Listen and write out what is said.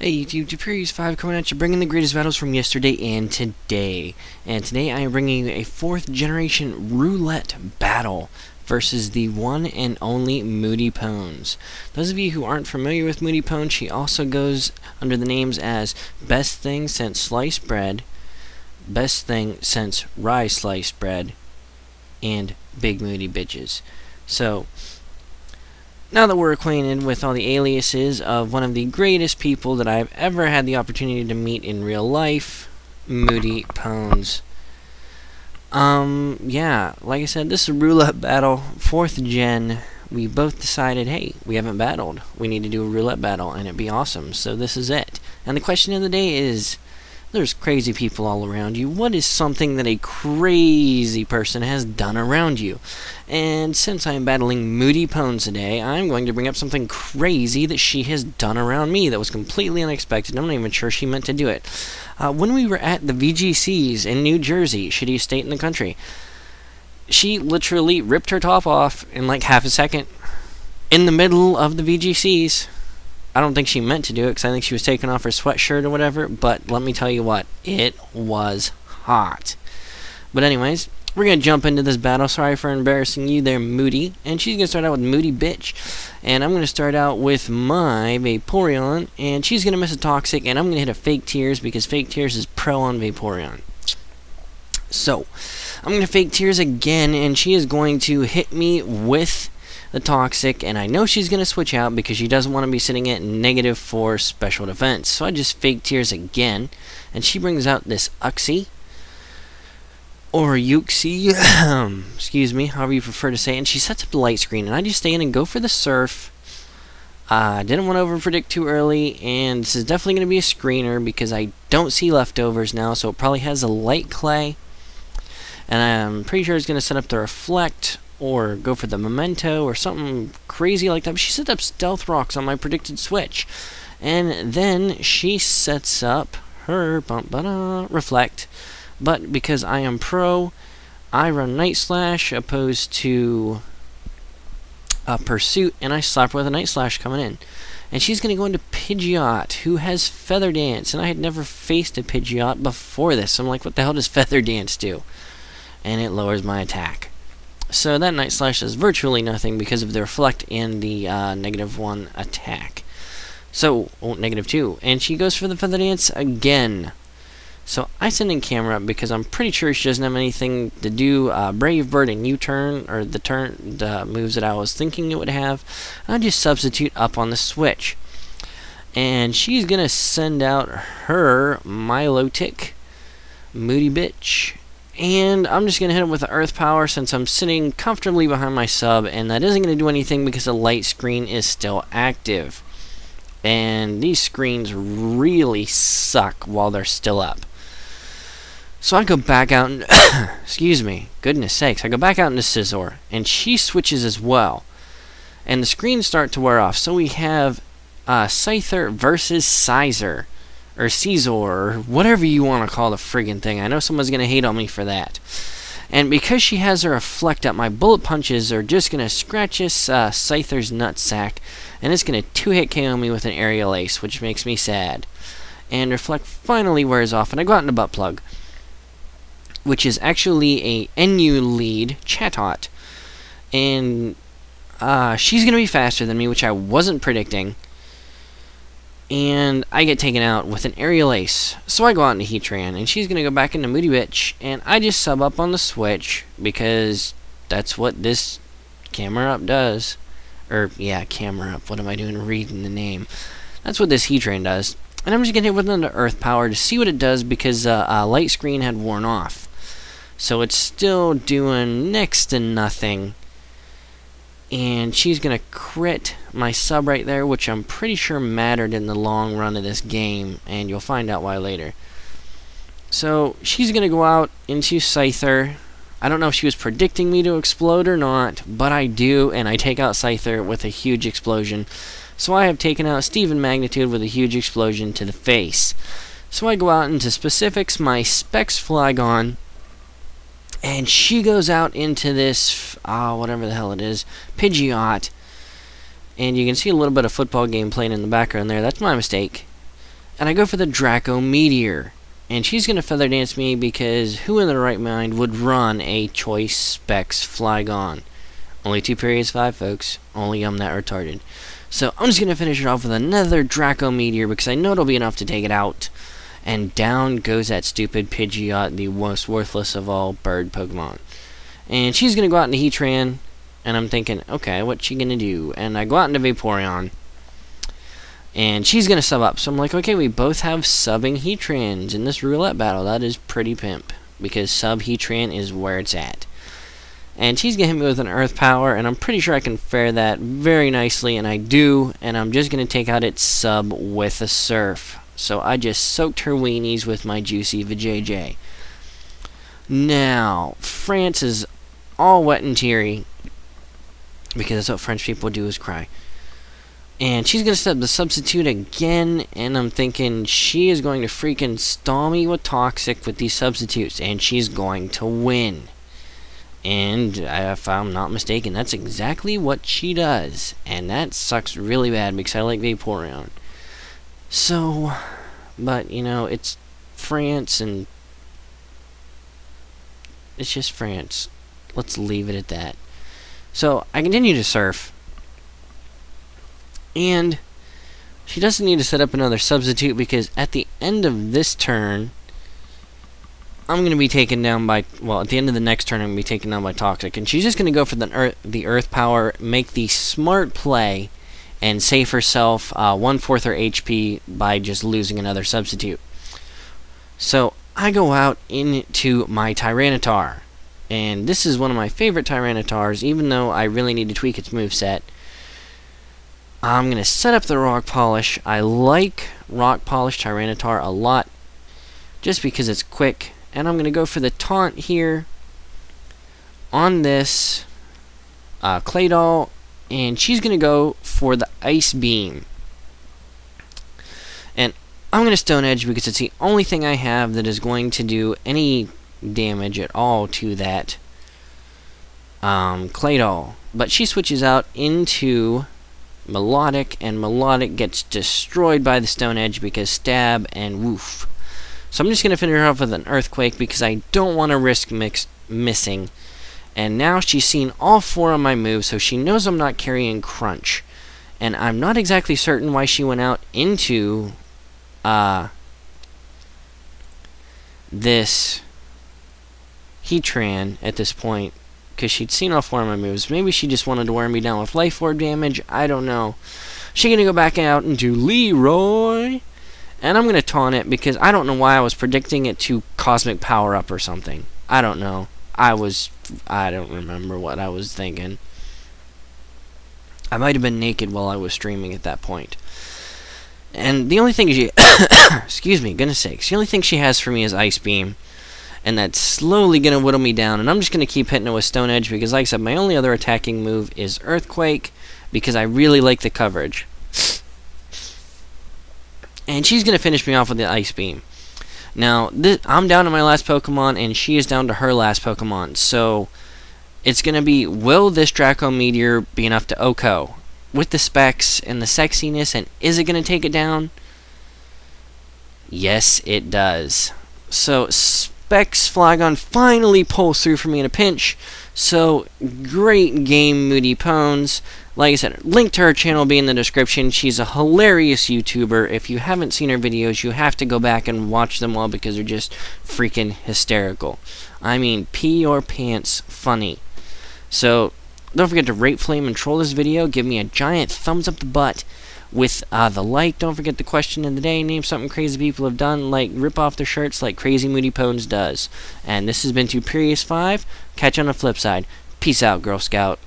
Hey YouTube, Superiors 5 coming at you, bringing the greatest battles from yesterday and today. And today I am bringing you a 4th generation roulette battle versus the one and only Mootypwns. Those of you who aren't familiar with Mootypwns, she also goes under the names as Best Thing Since Sliced Bread, Best Thing Since Rye Sliced Bread, and Big Moody Bitches. So, now that we're acquainted with all the aliases of one of the greatest people that I've ever had the opportunity to meet in real life, Mootypwns. Yeah, like I said, this is a roulette battle, 4th gen. We both decided, hey, we haven't battled. We need to do a roulette battle, and it'd be awesome. So this is it. And the question of the day is, there's crazy people all around you. What is something that a crazy person has done around you? And since I'm battling Mootypwns today, I'm going to bring up something crazy that she has done around me that was completely unexpected. I'm not even sure she meant to do it. When we were at the VGCs in New Jersey, shittiest state in the country, she literally ripped her top off in like half a second in the middle of the VGCs. I don't think she meant to do it because I think she was taking off her sweatshirt or whatever, but let me tell you what, it was hot. But anyways, we're going to jump into this battle. Sorry for embarrassing you there, Moody. And she's going to start out with Moody Bitch. And I'm going to start out with my Vaporeon, and she's going to miss a Toxic, and I'm going to hit a Fake Tears because Fake Tears is pro on Vaporeon. So, I'm going to Fake Tears again, and she is going to hit me with the Toxic, and I know she's going to switch out because she doesn't want to be sitting at -4 special defense. So I just Fake Tears again, and she brings out this Uxie, or Uxie, excuse me, however you prefer to say it, and she sets up the light screen, and I just stay in and go for the Surf. Didn't want to over-predict too early, and this is definitely going to be a screener because I don't see leftovers now, so it probably has a Light Clay, and I'm pretty sure it's going to set up the Reflect, or go for the Memento, or something crazy like that. But she set up Stealth Rocks on my predicted switch. And then she sets up her Reflect. But because I am pro, I run Night Slash opposed to Pursuit, and I slap her with a Night Slash coming in. And she's going to go into Pidgeot, who has Feather Dance. And I had never faced a Pidgeot before this. So I'm like, what the hell does Feather Dance do? And it lowers my attack. So that Night Slash does virtually nothing because of the Reflect and the -1 attack. So, -2. And she goes for the Feather Dance again. So I send in camera up because I'm pretty sure she doesn't have anything to do. Brave Bird and U-turn, or the moves that I was thinking it would have. I just substitute up on the switch. And she's going to send out her Milotic, Moody Bitch. And I'm just going to hit him with the Earth Power since I'm sitting comfortably behind my sub, and that isn't going to do anything because the light screen is still active. And these screens really suck while they're still up. So I go back out and excuse me, goodness sakes, I go back out into Scizor, and she switches as well. And the screens start to wear off, so we have Scyther versus Scizor. Or Caesar, or whatever you want to call the friggin' thing. I know someone's going to hate on me for that. And because she has her Reflect up, my Bullet Punches are just going to scratch this Scyther's nutsack, and it's going to 2-hit KO me with an Aerial Ace, which makes me sad. And Reflect finally wears off, and I go out into Butt Plug, which is actually a NU lead Chatot. And she's going to be faster than me, which I wasn't predicting. And I get taken out with an Aerial Ace. So I go out into Heatran, and she's going to go back into Moody Bitch, and I just sub up on the switch, because that's what this Camera Up does. Or, yeah, Camera Up. What am I doing reading the name? That's what this Heatran does. And I'm just going to hit with another Earth Power to see what it does, because light screen had worn off. So it's still doing next to nothing. And she's going to crit my sub right there, which I'm pretty sure mattered in the long run of this game, and you'll find out why later. So she's going to go out into Scyther. I don't know if she was predicting me to explode or not, but I do, and I take out Scyther with a huge explosion. So I have taken out Steven Magnitude with a huge explosion to the face. So I go out into specifics, my Specs Flygon, and she goes out into this, whatever the hell it is, Pidgeot, And you can see a little bit of football game playing in the background there. That's my mistake. And I go for the Draco Meteor. And she's going to feather dance me because who in their right mind would run a Choice Specs Flygon? Only 2 periods 5, folks. Only I'm that retarded. So I'm just going to finish it off with another Draco Meteor because I know it'll be enough to take it out. And down goes that stupid Pidgeot, the most worthless of all bird Pokemon. And she's going to go out into Heatran. And I'm thinking, okay, what's she going to do? And I go out into Vaporeon. And she's going to sub up. So I'm like, okay, we both have subbing Heatrans in this roulette battle. That is pretty pimp. Because sub Heatran is where it's at. And she's going to hit me with an Earth Power. And I'm pretty sure I can fare that very nicely. And I do. And I'm just going to take out its sub with a Surf. So I just soaked her weenies with my juicy vajayjay. Now, France is all wet and teary. Because that's what French people do, is cry. And she's going to set the substitute again, and I'm thinking she is going to freaking stall me with Toxic with these substitutes, and she's going to win. And if I'm not mistaken, that's exactly what she does. And that sucks really bad because I like Vaporeon. So, but, you know, it's France, and it's just France. Let's leave it at that. So, I continue to surf. And she doesn't need to set up another substitute because at the end of this turn, I'm going to be taken down by, well, at the end of the next turn, I'm going to be taken down by Toxic. And she's just going to go for the Earth Power, make the smart play, and save herself 1/4 her HP by just losing another substitute. So I go out into my Tyranitar. And this is one of my favorite Tyranitars, even though I really need to tweak its moveset. I'm going to set up the Rock Polish. I like Rock Polish Tyranitar a lot, just because it's quick. And I'm going to go for the Taunt here on this Claydol, and she's going to go for the Ice Beam. And I'm going to Stone Edge because it's the only thing I have that is going to do any damage at all to that Claydol. But she switches out into Melodic, and Melodic gets destroyed by the Stone Edge because stab and woof. So I'm just going to finish her off with an Earthquake because I don't want to risk missing. And now she's seen all 4 of my moves, so she knows I'm not carrying Crunch. And I'm not exactly certain why she went out into this Heatran at this point, because she'd seen all 4 of my moves. Maybe she just wanted to wear me down with Life Orb damage. I don't know. She's going to go back out into Leroy. And I'm going to taunt it because I don't know why I was predicting it to Cosmic Power Up or something. I don't know. I don't remember what I was thinking. I might have been naked while I was streaming at that point. And the only thing she... excuse me, goodness sakes. The only thing she has for me is Ice Beam. And that's slowly going to whittle me down. And I'm just going to keep hitting it with Stone Edge because, like I said, my only other attacking move is Earthquake because I really like the coverage. And she's going to finish me off with the Ice Beam. Now, I'm down to my last Pokemon, and she is down to her last Pokemon. So, it's going to be, will this Draco Meteor be enough to OHKO? With the specs and the sexiness, and is it going to take it down? Yes, it does. So, Specs Flygon finally pulls through for me in a pinch. So, great game, Mootypwns. Like I said, link to her channel will be in the description. She's a hilarious YouTuber. If you haven't seen her videos, you have to go back and watch them all because they're just freaking hysterical. I mean, pee your pants funny. So, don't forget to rate, flame, and troll this video. Give me a giant thumbs up the butt with the like. Don't forget the question of the day. Name something crazy people have done, like rip off their shirts like Crazy Mootypwns does. And this has been 2 Periods 5. Catch you on the flip side. Peace out, Girl Scout.